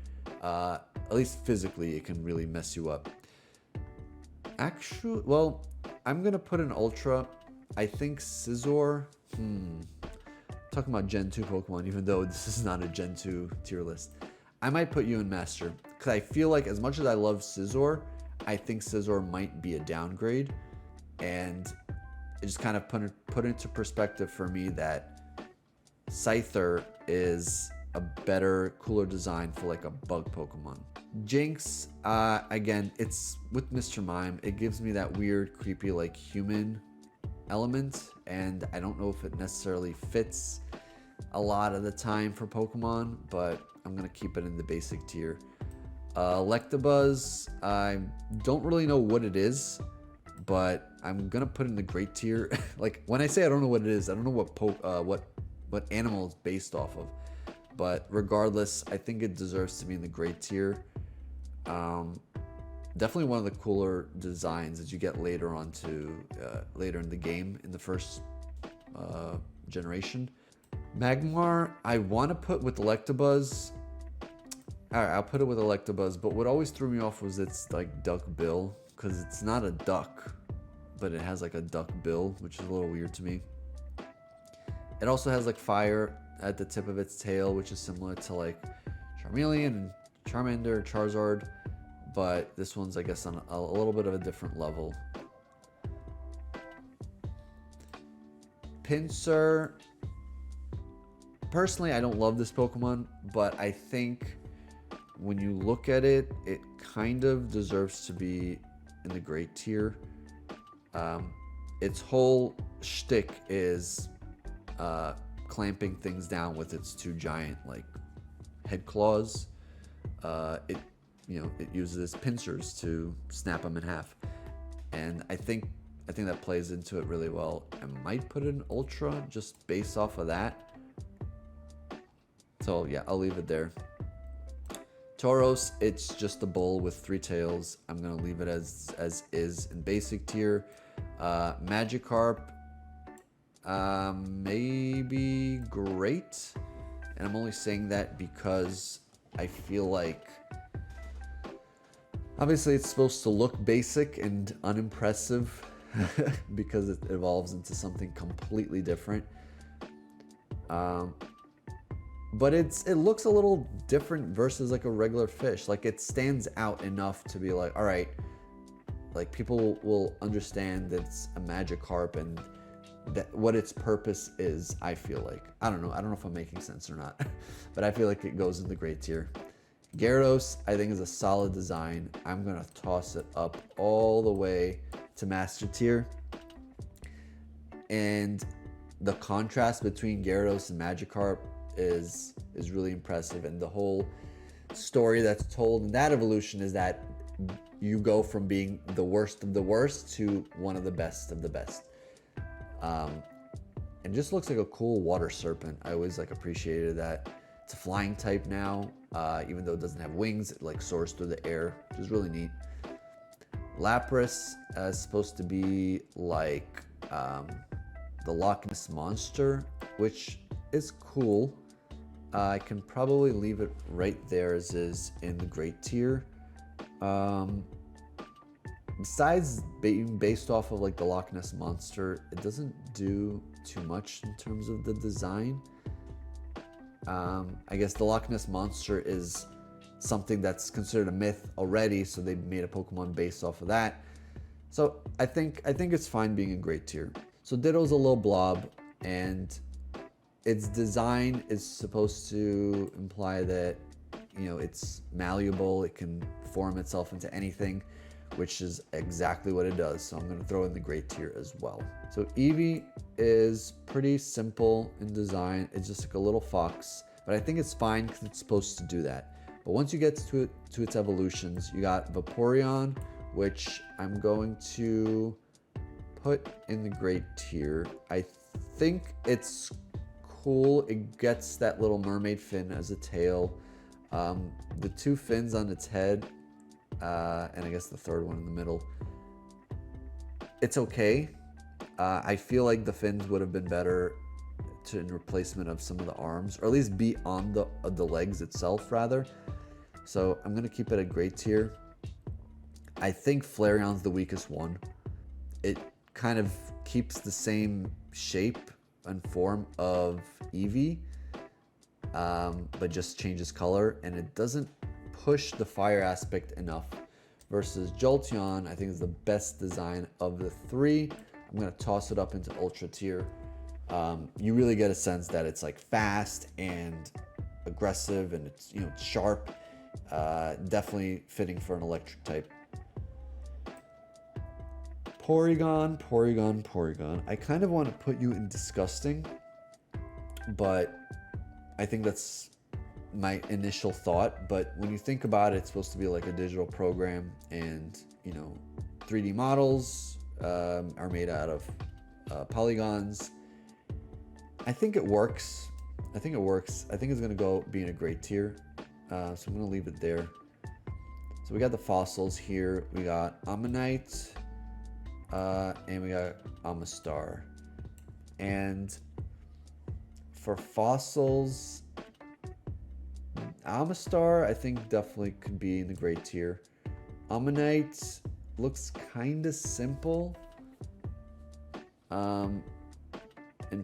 At least physically, it can really mess you up. Actually, well, I'm gonna put an ultra. I think Scizor. Talking about Gen 2 Pokemon, even though this is not a Gen 2 tier list. I might put you in Master, because I feel like as much as I love Scizor, I think Scizor might be a downgrade. And it just kind of put into perspective for me that Scyther is a better, cooler design for like a bug Pokemon. Jinx, again, it's with Mr. Mime. It gives me that weird, creepy, like human element, and I don't know if it necessarily fits a lot of the time for Pokemon, but I'm gonna keep it in the basic tier. Electabuzz, I don't really know what it is, but I'm gonna put it in the great tier. Like when I say I don't know what it is, I don't know what animal it's based off of, but regardless, I think it deserves to be in the great tier. Definitely one of the cooler designs that you get later on later in the game in the first generation. Magmar, I want to put with Electabuzz. All right, I'll put it with Electabuzz, but what always threw me off was its like duck bill, because it's not a duck, but it has like a duck bill, which is a little weird to me. It also has like fire at the tip of its tail, which is similar to like Charmeleon and Charmander, Charizard, but this one's, I guess, on a little bit of a different level. Pinsir, personally, I don't love this Pokemon, but I think when you look at it, it kind of deserves to be in the great tier. Its whole shtick is clamping things down with its two giant like head claws. It uses pincers to snap them in half, and I think that plays into it really well. I might put an Ultra just based off of that. So yeah, I'll leave it there. Tauros, it's just a bull with three tails. I'm gonna leave it as is in basic tier. Magikarp, maybe great, and I'm only saying that because I feel like obviously it's supposed to look basic and unimpressive because it evolves into something completely different. But it looks a little different versus like a regular fish. Like it stands out enough to be like, all right, like people will understand that it's a Magikarp and that what its purpose is. I feel like, I don't know if I'm making sense or not, but I feel like it goes in the great tier. Gyarados, I think, is a solid design. I'm gonna toss it up all the way to master tier. And the contrast between Gyarados and Magikarp is really impressive, and the whole story that's told in that evolution is that you go from being the worst of the worst to one of the best of the best. And just looks like a cool water serpent. I always like appreciated that. It's a flying type now, even though it doesn't have wings. It like soars through the air, which is really neat. Lapras is supposed to be like the Loch Ness Monster, which is cool. I can probably leave it right there as is in the great tier. Besides being based off of like the Loch Ness Monster, it doesn't do too much in terms of the design. I guess the Loch Ness Monster is something that's considered a myth already, so they made a Pokemon based off of that. So I think it's fine being in great tier. So Ditto's a little blob, and its design is supposed to imply that, you know, it's malleable, it can form itself into anything, which is exactly what it does. So I'm going to throw in the great tier as well. So Eevee is pretty simple in design. It's just like a little fox, but I think it's fine because it's supposed to do that. But once you get to its evolutions, you got Vaporeon, which I'm going to put in the great tier. I think it's cool. It gets that little mermaid fin as a tail. The two fins on its head, and I guess the third one in the middle, it's okay. I feel like the fins would have been better in replacement of some of the arms, or at least be on the legs itself rather. So I'm gonna keep it a great tier. I think Flareon's the weakest one. It kind of keeps the same shape and form of Eevee, but just changes color, and it doesn't push the fire aspect enough. Versus Jolteon, I think is the best design of the three. I'm gonna toss it up into Ultra tier. You really get a sense that it's like fast and aggressive, and it's, you know, sharp. Definitely fitting for an electric type. Porygon. I kind of want to put you in disgusting, but I think that's my initial thought. But when you think about it, it's supposed to be like a digital program, and, you know, 3D models are made out of polygons. I think it works. I think it's gonna go be in a great tier. So I'm gonna leave it there. So we got the fossils here. We got Ammonite, and we got Amistar. And for fossils, Amistar, I think definitely could be in the great tier. Ammonite looks kind of simple, and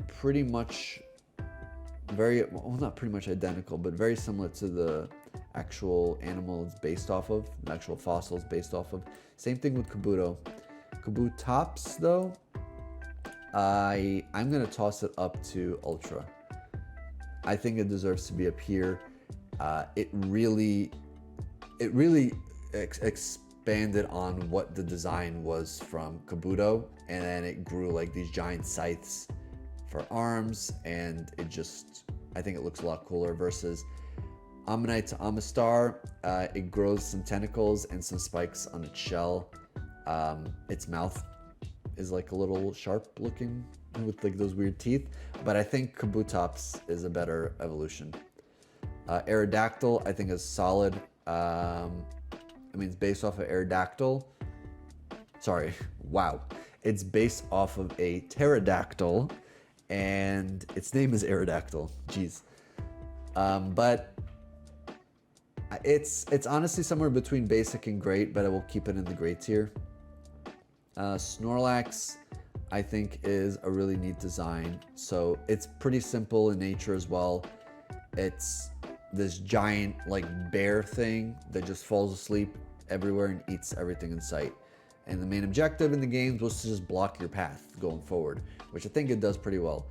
pretty much not pretty much identical, but very similar to the actual animal it's based off of, the actual fossil it's based off of. Same thing with Kabuto. Kabutops, though, I'm gonna toss it up to Ultra. I think it deserves to be up here. It really expanded on what the design was from Kabuto, and then it grew like these giant scythes for arms, and I think it looks a lot cooler. Versus Ammonite to Amistar, it grows some tentacles and some spikes on its shell. Its mouth is like a little sharp looking with like those weird teeth, but I think Kabutops is a better evolution. Aerodactyl, I think, is solid. I mean, it's based off of Aerodactyl. Sorry, wow. It's based off of a pterodactyl, and its name is Aerodactyl. Jeez. But it's honestly somewhere between basic and great, but I will keep it in the great tier. Snorlax, I think, is a really neat design. So it's pretty simple in nature as well. It's this giant like bear thing that just falls asleep everywhere and eats everything in sight. And the main objective in the games was to just block your path going forward, which I think it does pretty well.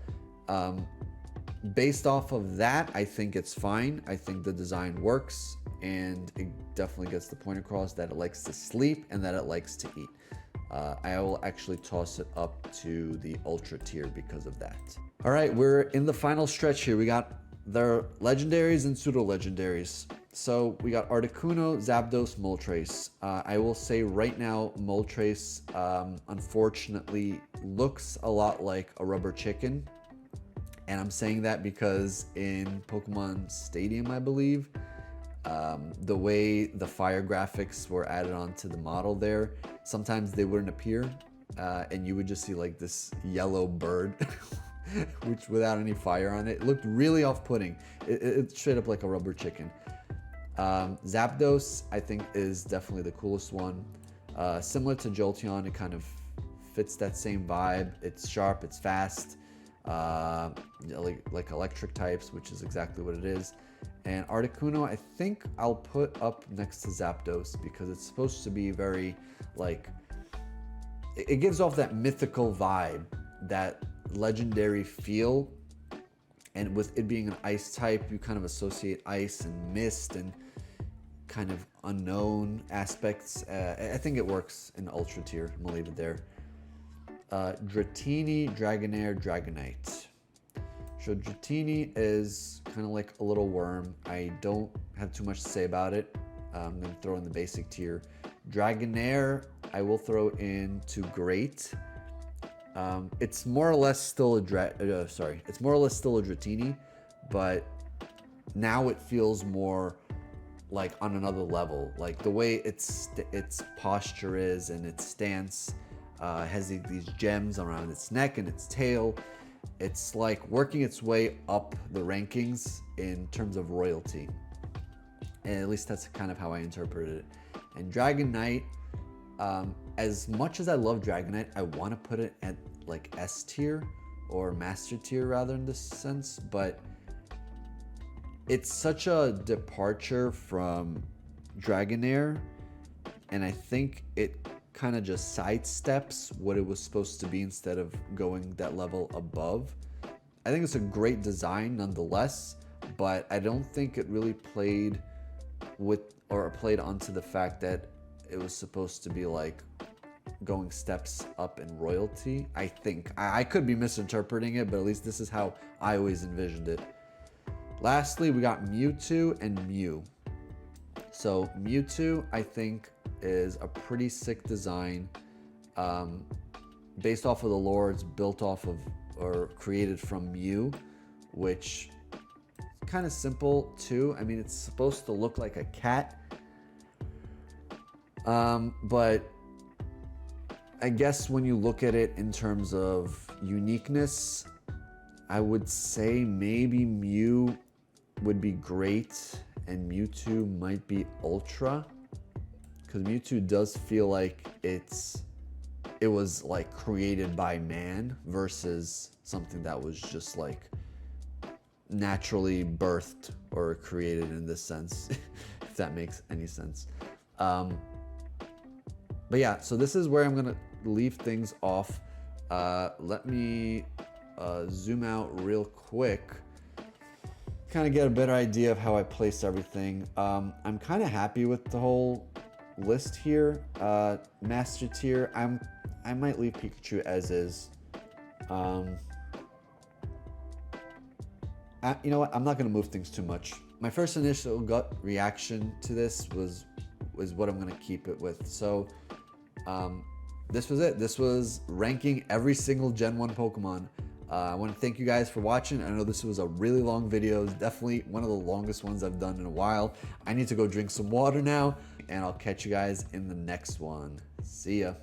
Based off of that, I think it's fine. I think the design works, and it definitely gets the point across that it likes to sleep and that it likes to eat. I will actually toss it up to the Ultra tier because of that. All right, we're in the final stretch here. We got their legendaries and pseudo legendaries. So we got Articuno, Zapdos, Moltres. I will say right now, Moltres unfortunately looks a lot like a rubber chicken. And I'm saying that because in Pokemon Stadium, I believe, the way the fire graphics were added onto the model there, sometimes they wouldn't appear. And you would just see like this yellow bird, which without any fire on it, looked really off-putting. It's straight up like a rubber chicken. Zapdos, I think, is definitely the coolest one. Similar to Jolteon, it kind of fits that same vibe. It's sharp, it's fast, like electric types, which is exactly what it is. And Articuno, I think I'll put up next to Zapdos because it's supposed to be very, like, it gives off that mythical vibe, that legendary feel. And with it being an ice type, you kind of associate ice and mist and kind of unknown aspects. I think it works in Ultra tier. I'm gonna leave it there. Dratini, Dragonair, Dragonite. So Dratini is kind of like a little worm. I don't have too much to say about it. I'm gonna throw in the basic tier. Dragonair, I will throw into great. It's more or less still a it's more or less still a Dratini, but now it feels more like on another level. Like the way its posture is and its stance, has these gems around its neck and its tail. It's like working its way up the rankings in terms of royalty. And at least that's kind of how I interpreted it. And Dragonite, as much as I love Dragonite, I want to put it at like S tier or master tier rather in this sense, but it's such a departure from Dragonair, and I think it kind of just sidesteps what it was supposed to be instead of going that level above. I think it's a great design nonetheless, but I don't think it really played onto the fact that it was supposed to be like going steps up in royalty. I think I could be misinterpreting it, but at least this is how I always envisioned it. Lastly, we got Mewtwo and Mew. So Mewtwo, I think, is a pretty sick design, based off of the lore. It's built off of or created from Mew, which is kind of simple too. I mean, it's supposed to look like a cat, but I guess when you look at it in terms of uniqueness, I would say maybe Mew would be great and Mewtwo might be ultra, because Mewtwo does feel like it was like created by man versus something that was just like naturally birthed or created in this sense, if that makes any sense. But yeah, so this is where I'm gonna leave things off. Let me zoom out real quick, kind of get a better idea of how I place everything. I'm kind of happy with the whole list here. Master tier, I might leave Pikachu as is. You know what? I'm not gonna move things too much. My first initial gut reaction to this was what I'm gonna keep it with. So this was it. This was ranking every single Gen 1 Pokemon. I want to thank you guys for watching. I know this was a really long video. It's definitely one of the longest ones I've done in a while. I need to go drink some water now, and I'll catch you guys in the next one. See ya.